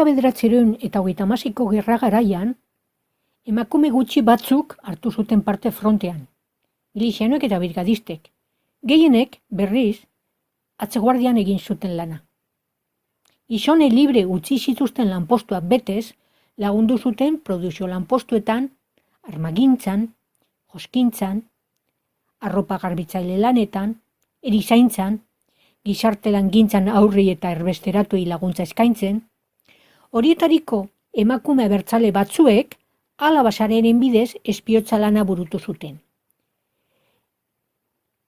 Mila 1936ko gerra garaian, emakume gutxi batzuk hartu zuten parte frontean, milizianoek eta brigadistek. Gehienek, berriz, atzeguardian egin zuten lana. Gizone libre utzi zituzten lanpostuak betez, lagundu zuten produzio lanpostuetan, armagintzan, joskintzan, arropa garbitzaile lanetan, erizaintzan, gizarte langintzan aurri eta erbesteratuei laguntza eskaintzen. Horietariko emakume abertzale batzuek alabasaren bidez espiotza lana burutu zuten.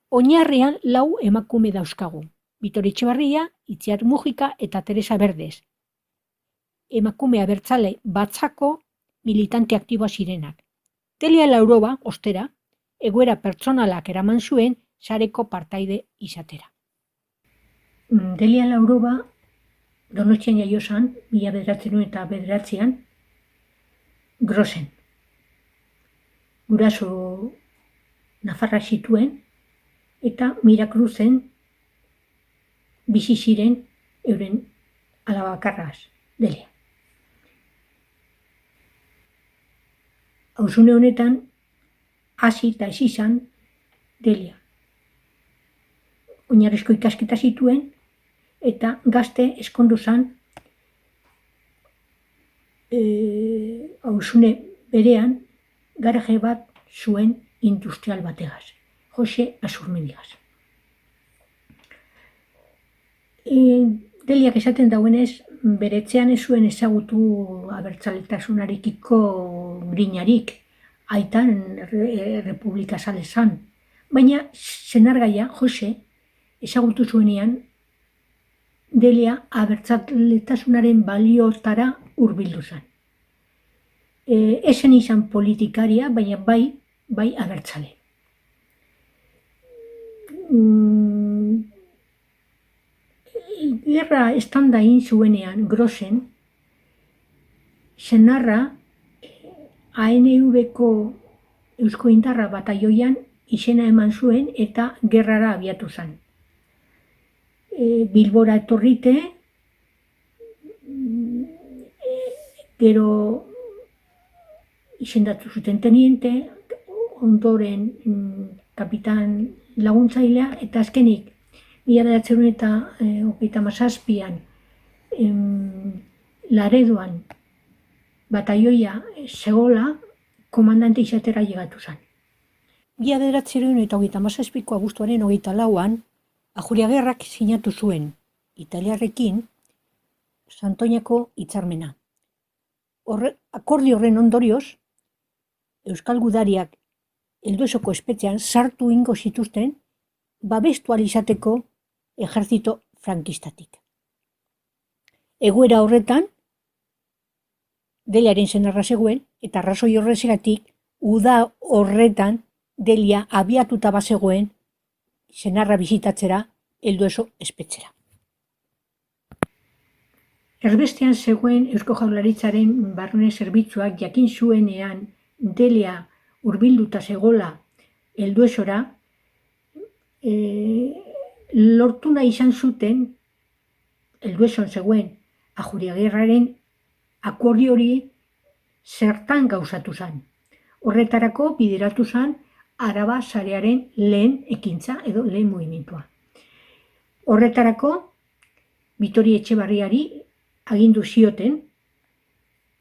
Oinarrian 4 emakume dauzkagu: Bitor Etxebarria, Itziar Mujika eta Teresa Berdez. Emakume abertzale batzako militante aktiboa zirenak. Delia Laurova, ostera, egoera pertsonalak eraman zuen sareko partaide izatera. Delia Laurova Donostian jaio zen, 1909, Grosen. Guraso nafarra zituen eta Mirakruzen bizi ziren euren alaba bakarraz, Delia. Auzune honetan hasi eta ez izan Delia. Oinarrizko ikasketa zituen eta gazte eskondu zen auzune berean garaje bat zuen industrial bategaz, Jose Azurmendigaz. Deliak esaten dauenez, bere etxean ez zuen ezagutu abertzaletasunarekiko grinarik, aitan Republika zale zan. Baina senargaia, Jose, ezagutu zuenean, Delia abertzaletasunaren baliotara hurbildu zen. Esen izan politikaria, baina bai abertzale. Gerra estanda egin zuenean, Grosen, senarra ANV-ko Eusko Indarra bataioian izena eman zuen eta gerrara abiatu zen. Bilbora etorrite, gero izendatu zuten teniente, ondoren kapitan laguntzailea, eta azkenik 1937an Laredoan bataioia zegoela komandante izatera llegatu zen. 1937ko abuztuaren 24an Ajuriagerrak sinatu zuen italiarrekin Santoñako hitzarmena. Akordio horren ondorioz, Euskal Gudariak Elduesoko espetxean sartu ingo zituzten babestu ahal izateko ejertzito frankistatik. Egoera horretan, Deliaren senarra zegoen, eta arrazoi horregatik uda horretan Delia abiatuta bazegoen senarra bizitatzera Eldueso espetxera. Erbestean zegoen Eusko Jaurlaritzaren barrune zerbitzuak jakin zuenean Delia hurbilduta zegoela Elduesora, lortu nahi izan zuten Eldueson zegoen Ajuriagerraren akordio hori zertan gauzatu zen. Horretarako bideratu zen Araba sarearen lehen ekintza edo lehen mugimentua. Horretarako Bitori Etxebarriari agindu zioten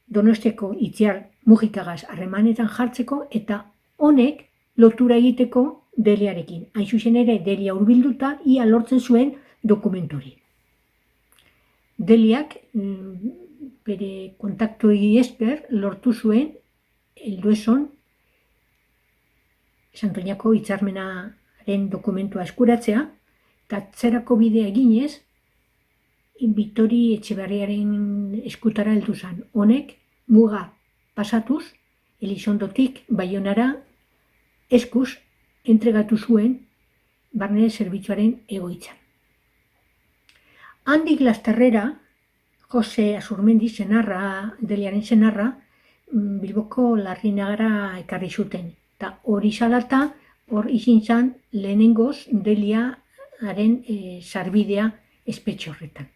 Donostiako Itziar Mujikagaz harremanetan jartzeko eta honek lotura egiteko Deliarekin. Hain zuzen ere, Delia hurbilduta ia lortzen zuen dokumentu hori. Deliak bere kontaktuei esker lortu zuen Eldueson Santoñako hitzarmenaren dokumentua eskuratzea, eta atzerako bidea eginez, Bitori Etxebarriaren eskutara heldu zen. Honek muga pasatuz, Elizondotik Baionara eskuz entregatu zuen barne zerbitzuaren egoitzan. Handik lasterrera, Jose Azurmendi senarra, Deliaren senarra, Bilboko Larrinagara ekarri zuten. Eta hori salata, hor izin zen lehenengoz Deliaren sarbidea espetxe horretan.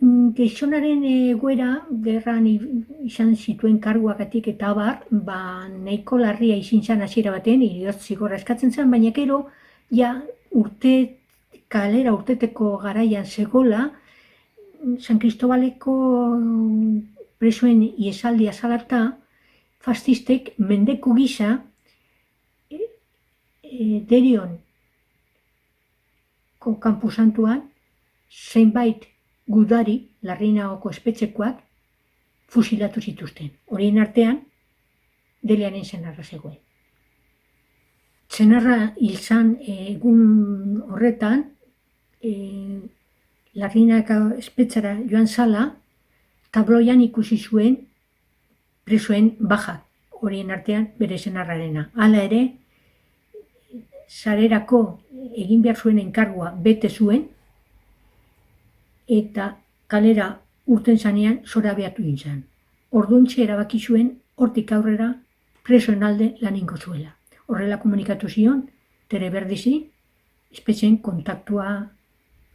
Gizonaren egoera, gerran izan zituen karguagatik eta abar, nahiko larria izin zen hasiera baten, heriotz zigorra eskatzen zen, baina gero, ja kalera urteteko garaian zegola, San Kristobaleko presoen iesaldia salata, fascistek mendeku gisa Derion kanposantuan zenbait gudari, Larrinagoko espetxekoak, fusilatu zituzten. Horien artean, Deliaren senarra zegoen. Senarra hil zen egun horretan, Larrinaga espetxera joan zala, tabloian ikusi zuen presoen baja, horien artean bere senarrarena. Hala ere, sarerako egin behar zuen enkargua bete zuen, eta kalera urten zanean zorabeatu zen. Orduantxe erabaki zuen hortik aurrera presoen alde lan egingo zuela. Horrela komunikatu zion, Tereberdizi, espetxeen kontaktua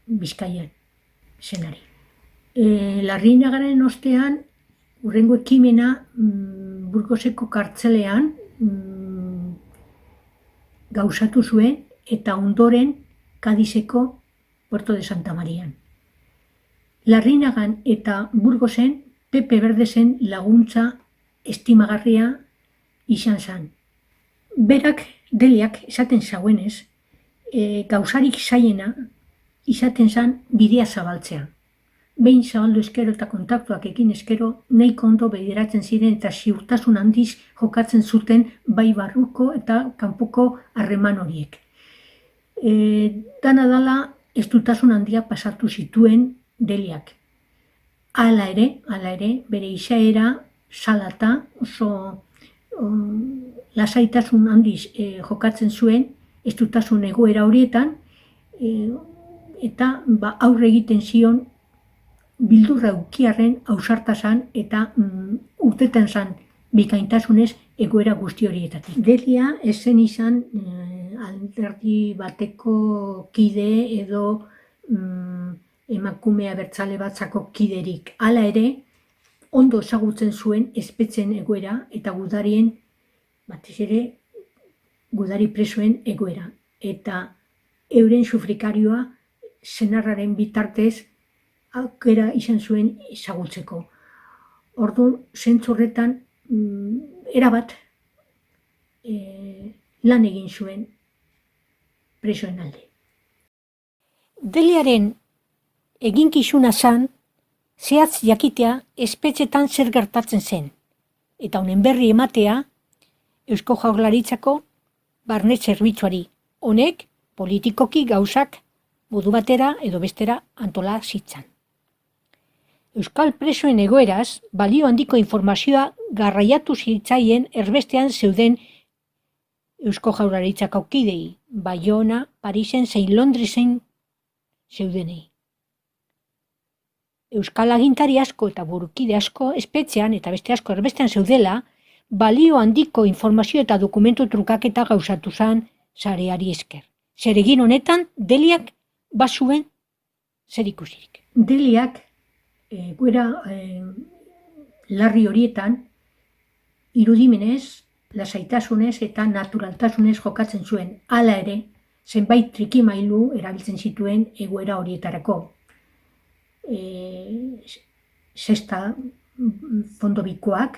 Bizkaian senari. Larrinagaren ostean, hurrengo ekimena Burgoseko kartzelean gauzatu zuen eta ondoren Kadizeko Puerto de Santa Marian. Larrinagan eta Burgosen Pepe Berdesen laguntza estimagarria izan zen. Berak, Deliak, esaten zauenez, gauzarik zailena izaten zen bidea zabaltzea. Behin zabaldu eskero eta kontaktuak egin eskero, nahiko ondo begiratzen ziren eta ziurtasun handiz jokatzen zuten bai barruko eta kanpoko harreman horiek. Dana dala estutasun handiak pasatu zituen Deliak. Hala ere, bere izaera salata oso lasaitasun handiz jokatzen zuen estutasun egoera horietan, eta aurre egiten zion bildurra ukiarren ausarta zan eta urtetan zan bikaintasunez egoera guzti horietatik. Delia esen izan alderdi bateko kide edo emakume abertzale batzako kiderik. Hala ere, ondo ezagutzen zuen espetxeen egoera eta gudarien, batez ere, gudari presoen egoera. Eta euren sufrikarioa senarraren bitartez aukera izan zuen ezagutzeko. Orduan, zentzu horretan, erabat lan egin zuen presoen alde. Deliaren eginkizuna zen, zehatz jakitea espetxetan zer gertatzen zen, eta honen berri ematea Eusko Jaurlaritzako barne zerbitzuari. Honek politikoki gauzak modu batera edo bestera antola zitzan. Euskal presoen egoeraz, balio handiko informazioa garraiatu zitzaien erbestean zeuden Eusko Jaurlaritzako kidei, Baiona, Parisen zein Londresen zeudenei. Euskal agintari asko eta burukide asko espetxean eta beste asko erbestean zeudela, balio handiko informazio eta dokumentu trukaketa gauzatu zen sareari esker. Zeregin honetan, Deliak bazuen zer ikusirik. Deliak egoera larri horietan irudimenez, lasaitasunez eta naturaltasunez jokatzen zuen. Hala ere, zenbait trikimailu erabiltzen zituen egoera horietarako. Zesta fondobikoak,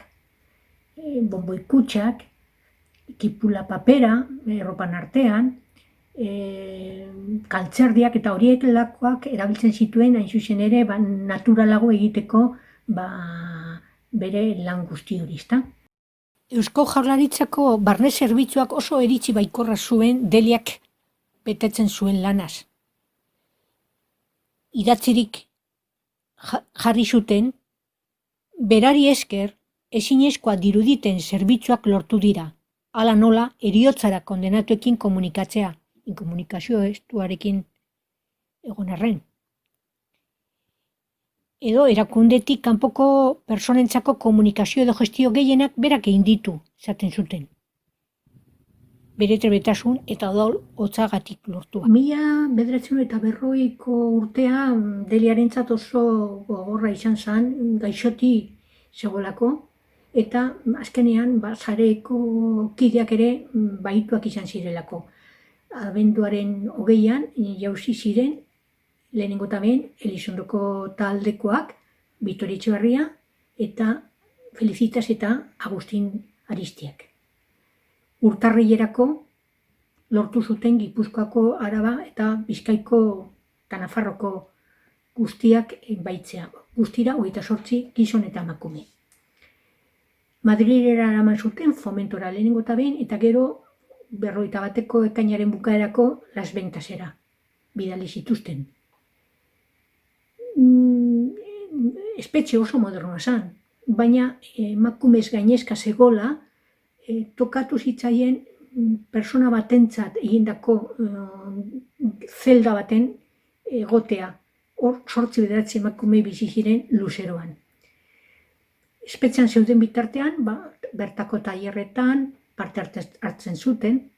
bonboikutxak, kipula papera, erropan artean, kaltzerdiak eta horiek lakoak erabiltzen zituen, hain zuzen ere, naturalago egiteko bere lan guzti hori, ezta? Eusko Jaurlaritzako barne zerbitzuak oso iritzi baikorra zuen Deliak betetzen zuen lanaz. Idatzirik jarri zuten, berari esker ezinezkoa diruditen zerbitzuak lortu dira, hala nola heriotzara kondenatuekin komunikatzea, inkomunikazio estuarekin egon arren. Edo erakundetik kanpoko personentzako komunikazio edo gestio gehienak berak egin ditu, esaten zuten. bere trebetasun eta odol hotzagatik lortua. 1940ko urtea Deliarentzat oso gogorra izan zen, gaixoti zegoelako, eta azkenean sareko kideak ere bahituak izan zirelako. Abenduaren 20an jauzi ziren lehenengo eta behin Elizondoko taldekoak, Bitor Etxebarria eta Felicitas eta Agustin Aristiak. Urtarrilerako lortu zuten Gipuzkoako, Araba eta Bizkaiko eta Nafarroko guztiak baitzea. Guztira 28 gizon eta emakume. Madrilera eraman zuten Fomentora lehenengo eta behin, eta gero 51ko ekainaren bukaerako Las Ventasera bidali zituzten. Espetxe oso modernoa zen, baina emakumez gainezka zegola, tokatu zitzaien persona batentzat egindako zelda baten egotea. Hor 8-9 emakume bizi ziren luzeroan. Espetxean zeuden bitartean, bertako tailerretan parte hartzen zuten,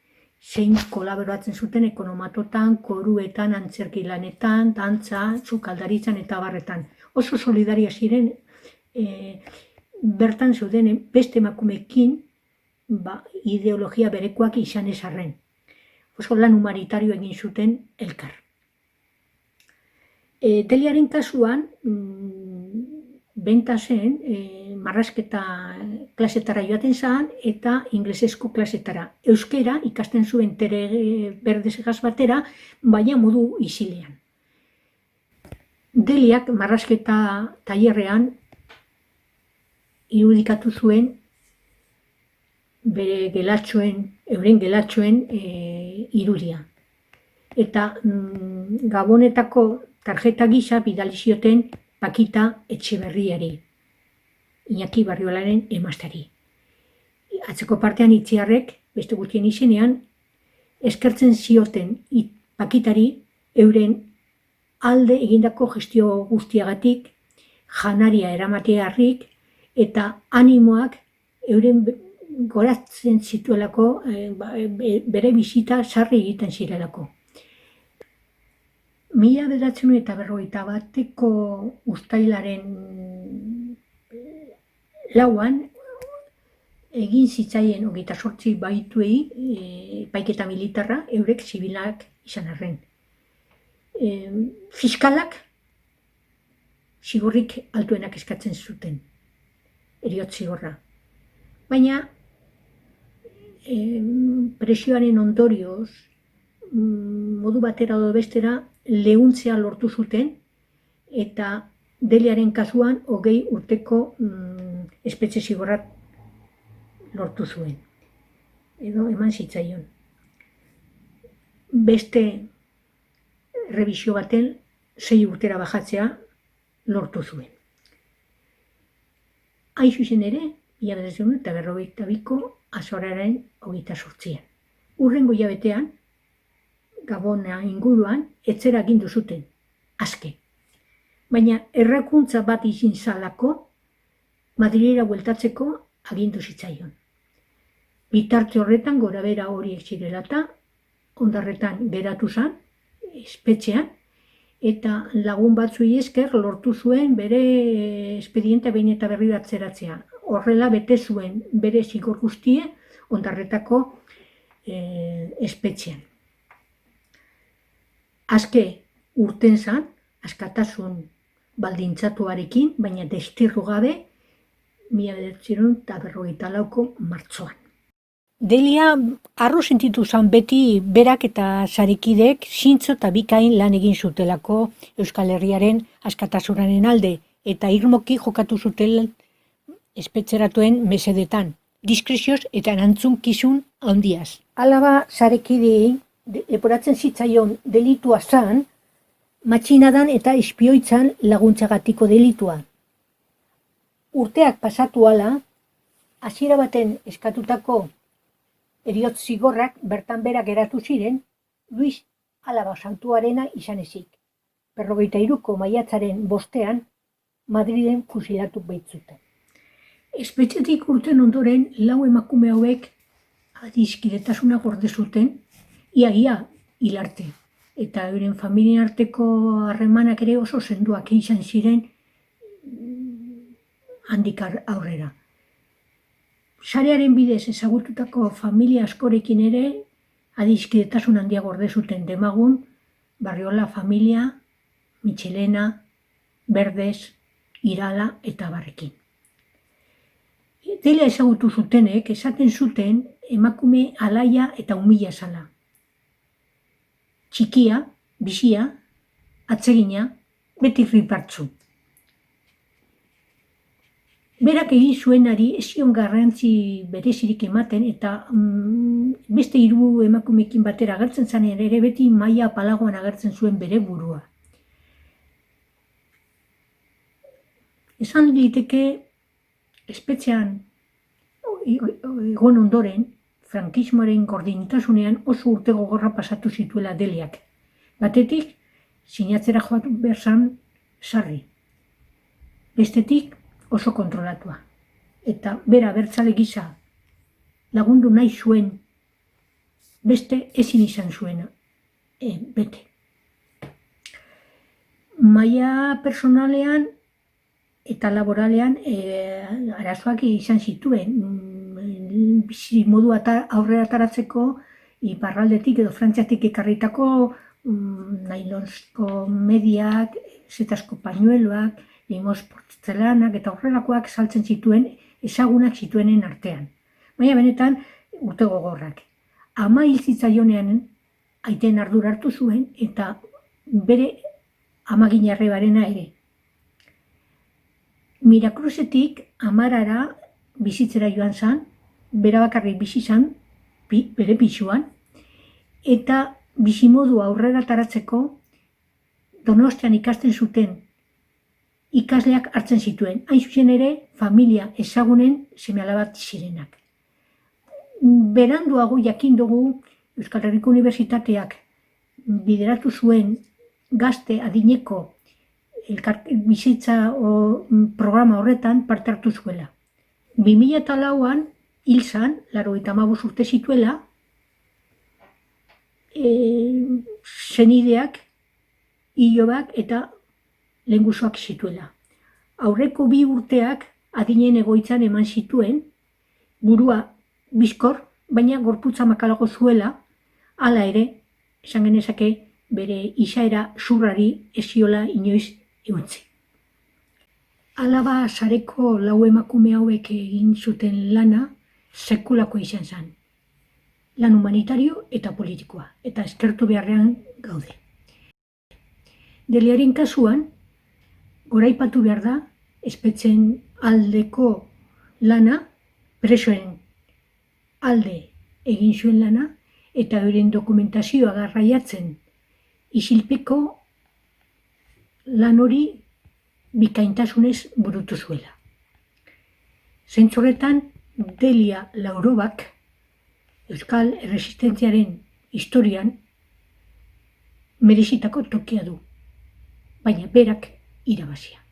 zein kolaboratzen zuten ekonomatotan, koruetan, antzerki lanetan, dantza, sukaldaritzan eta abarretan. Oso solidaria ziren bertan zeuden beste emakumeekin ideologia berekoak izan ez arren. Oso lan humanitario egin zuten elkar. Deliaren kasuan, Bentasen marrazketa klasetara joaten zen eta inglesezko klasetara. Euskera ikasten zuen Tere Berdesegaz batera, baina modu isilean. Deliak marrazketa tailerrean irudikatu zuen bere euren gelatxoen irudia. Eta Gabonetako tarjeta gisa bidali zioten Pakita Etxeberriari, Iñaki Barriolaren emazteari. Atzeko partean Itziarrek, beste guztien izenean, eskertzen zioten Pakitari euren alde egindako gestio guztiagatik, janaria eramatearrik eta animoak euren goratzen zituelako, bere bizita sarri egiten zirelako. 1951ko uztailaren 4an egin zitzaien 28 bahituei epaiketa militarra, eurek zibilak izan arren. Fiskalak zigorrik altuenak eskatzen zuten, heriotz zigorra. Baina presioaren ondorioz, modu batera edo bestera, lehuntzea lortu zuten, eta Deliaren kasuan 20 urteko espetxe zigorrak lortu zuen. Edo eman zitzaion. Beste errebisio baten 6 urtera bajatzea lortu zuen. Hain zuzen ere, 1952ko azaroaren 28an. Hurrengo hilabetean, Gabona inguruan, etzera agindu zuten, aske. Baina errekuntza bat izin zalako, Madrilera bueltatzeko agindu zitzaion. Bitarte horretan gorabehera horiek zirela eta hondarretan geratu zen, espetxean, eta lagun batzuei esker lortu zuen bere espedientea behin eta berriro atzeratzea. Horrela bete zuen bere zigor guztie hondarretako espetxean. Aske urten zen, askatasun baldintzatuarekin, baina destirru gabe, 1954ko martxoan. Delia harro sentitu zen beti berak eta sarekideek zintzo eta bikain lan egin zutelako Euskal Herriaren askatasunaren alde, eta irmoki jokatu zuten espetxeratuen mesedetan, diskrezioz eta erantzunkizun handiaz. Alaba sarekideei leporatzen zitzaion delitua zen, matxinadan eta espioitzan laguntzagatiko delitua. Urteak pasatu ala, hasiera baten eskatutako heriotz zigorrak bertan bera geratu ziren, Luis Alaba santuarena izan ezik. 53ko maiatzaren 5ean, Madriden fusilatu baitzuten. Espetxetik urten ondoren, 4 emakume hauek adiskidetasuna gorde zuten, ia hil arte. Eta euren familien arteko harremanak ere oso senduak izan ziren handik aurrera. Sarearen bidez ezagututako familia askorekin ere adiskidetasun handia gorde zuten demagun, Barriola familia, Michelena, Verdes, Irala eta abarrekin. Delia ezagutu zutenek esaten zuten emakume alaia eta umila zala. Txikia, bizia, atsegina, beti ripartzu. Berak egin zuenari ez zion garrantzi berezirik ematen eta beste 3 emakumeekin batera agertzen zanean ere beti maila apalagoan agertzen zuen bere burua. Esan liteke espetxean egon ondoren, frankismoaren gordintasunean oso urte gogorra pasatu zituela Deliak. Batetik, sinatzera joatu behar zan sarri. Bestetik, oso kontrolatua. Eta bera abertzale gisa lagundu nahi zuen, beste ezin izan zuena. Bete. Maila personalean eta laboralean arazoak izan zituen. Modu aurrera ataratzeko iparraldetik edo Frantziatik ekarritako nailonzko mediak, zetazko pañueloak, limoz portzelanak eta horrelakoak saltzen zituen ezagunak zituenen artean. Baina benetan urte gogorrak. Ama hil zitzaionean aiten ardura hartu zuen eta bere amagin arrebarena ere. Miracruzetik Amarara bizitzera joan zan, bera bakarrik bizi zan, bere pisuan, eta bizimodu aurrera taratzeko Donostian ikasten zuten ikasleak hartzen zituen. Hain zuzen ere, familia ezagunen seme-alaba zirenak. Beranduago jakin dugu Euskal Herriko Unibertsitateak bideratu zuen gazte adineko bizitza programa horretan parte hartu zuela. 2004an hil zan, 85 urte zituela, senideak, ilobak eta lehengusuak zituela. Aurreko 2 urteak adinen egoitzan eman zituen, burua bizkor, baina gorputza makalago zuela, hala ere, esan genezake bere izaera zurrari ez ziola inoiz eutzi. Alaba sareko 4 emakume hauek egin zuten lana sekulako izan zen. Lan humanitario eta politikoa, eta eskertu beharrean gaude. Deliaren kasuan, goraipatu behar da, espetxeen aldeko lana, presoen alde egin zuen lana, eta euren dokumentazioa garraiatzen isilpeko lan hori bikaintasunez burutu zuela. Zentzorretan, Delia Laurobak Euskal Erresistentziaren historian merezitako tokia du, baina berak irabazia.